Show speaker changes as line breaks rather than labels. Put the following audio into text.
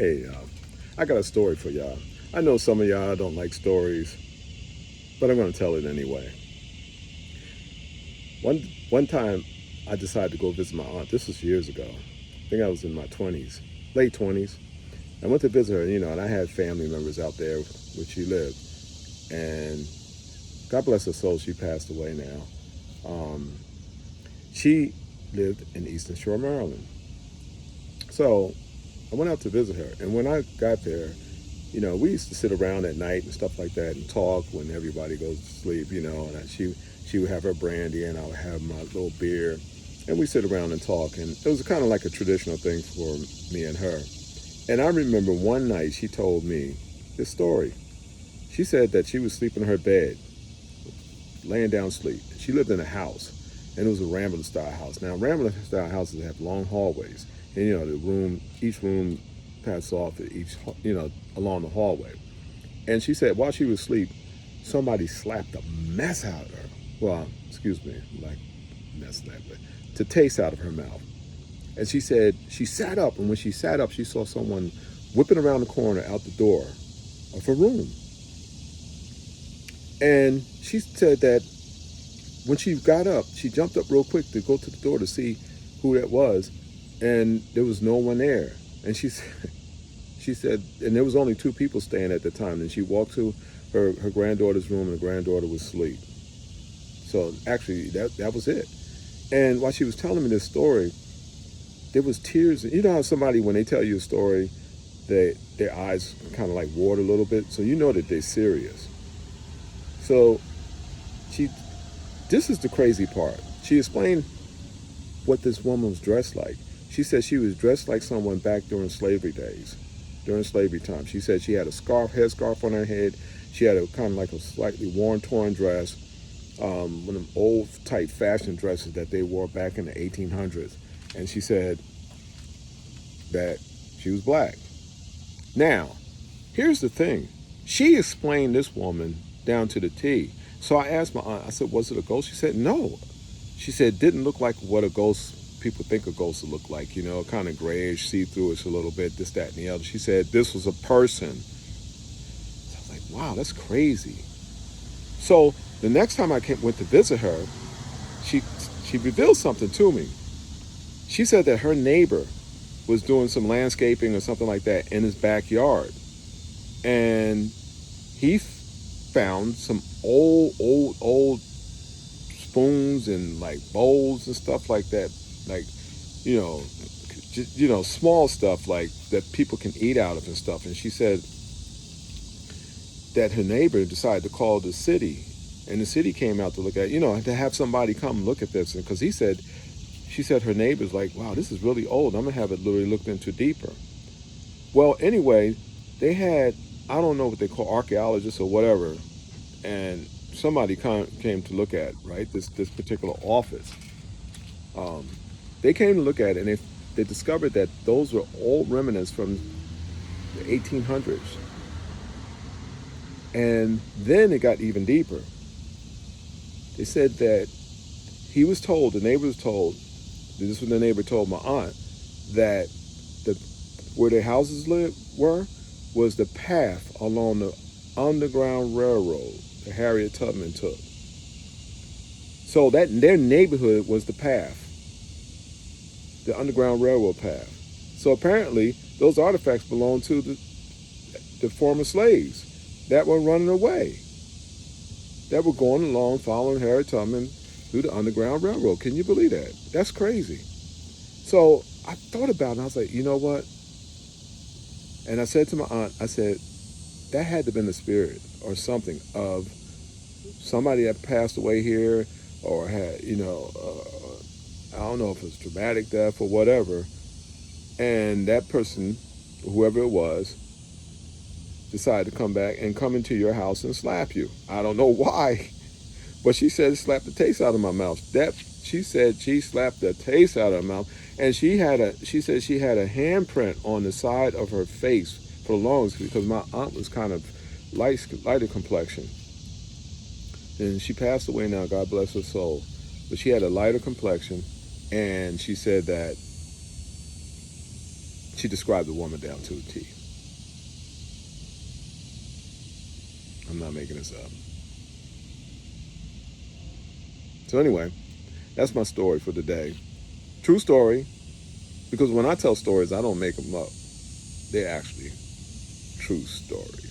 Hey, I got a story for y'all. I know some of y'all don't like stories, but I'm going to tell it anyway. One time, I decided to go visit my aunt. This was years ago. I think I was in my 20s, late 20s. I went to visit her, and I had family members out there where she lived. And God bless her soul, she passed away now. She lived in Eastern Shore, Maryland. So I went out to visit her, and when I got there, we used to sit around at night and stuff like that and talk when everybody goes to sleep, and she would have her brandy and I would have my little beer, and we sit around and talk, and it was kind of like a traditional thing for me and her. And I remember one night she told me this story. She said that she was sleeping in her bed, laying down sleep. She lived in a house, and it was a Rambler style house. Now Rambler style houses have long hallways, and each room passed off at each, along the hallway. And she said while she was asleep, somebody slapped the mess out of her. Well, excuse me, like mess that, but to taste out of her mouth. And she said she sat up, and when she sat up, she saw someone whipping around the corner out the door of her room. And she said that when she got up, she jumped up real quick to go to the door to see who that was, and there was no one there. And she said, and there was only two people staying at the time. And she walked to her granddaughter's room, and the granddaughter was asleep. So actually, that was it. And while she was telling me this story, there was tears. You know how somebody, when they tell you a story, their eyes kind of like water a little bit, so you know that they're serious. So this is the crazy part. She explained what this woman was dressed like. She said she was dressed like someone back during slavery days, during slavery time. She said she had a headscarf on her head. She had a kind of like a slightly worn, torn dress, one of them old type fashion dresses that they wore back in the 1800s. And she said that she was black. Now, here's the thing. She explained this woman down to the T. So I asked my aunt, I said, was it a ghost? She said, no. She said, didn't look like what a ghost, people think a ghost would look like, kind of grayish, see-through-ish a little bit, this, that, and the other. She said, this was a person. So I was like, wow, that's crazy. So the next time I went to visit her, she revealed something to me. She said that her neighbor was doing some landscaping or something like that in his backyard. And he found some old spoons and like bowls and stuff like that, like small stuff like that people can eat out of and stuff. And she said that her neighbor decided to call the city, and the city came out to look at, to have somebody come look at this, because she said her neighbor's like, wow, this is really old, I'm gonna have it literally looked into deeper. Well, anyway, they had, I don't know what they call archaeologists or whatever, and somebody came to look at, right, this particular office. They came to look at it, and they discovered that those were old remnants from the 1800s. And then it got even deeper. They said that the neighbor was told, this is what the neighbor told my aunt, that where their houses was the path along the Underground Railroad that Harriet Tubman took. So that their neighborhood was the path, the Underground Railroad path. So apparently those artifacts belonged to the former slaves that were running away, that were going along following Harriet Tubman through the Underground Railroad. Can you believe that? That's crazy. So I thought about it, and I was like, you know what? And I said to my aunt, I said, that had to have been the spirit or something of somebody that passed away here, or had, I don't know if it was traumatic death or whatever, and that person, whoever it was, decided to come back and come into your house and slap you. I don't know why, but she said it slapped the taste out of my mouth. She said she slapped the taste out of her mouth, and she said she had a handprint on the side of her face for the longest, because my aunt was kind of lighter complexion, and she passed away now, God bless her soul, but she had a lighter complexion, and she said that She described the woman down to a T. I'm not making this up. So anyway, that's my story for today. True story, because when I tell stories, I don't make them up. They're actually true stories.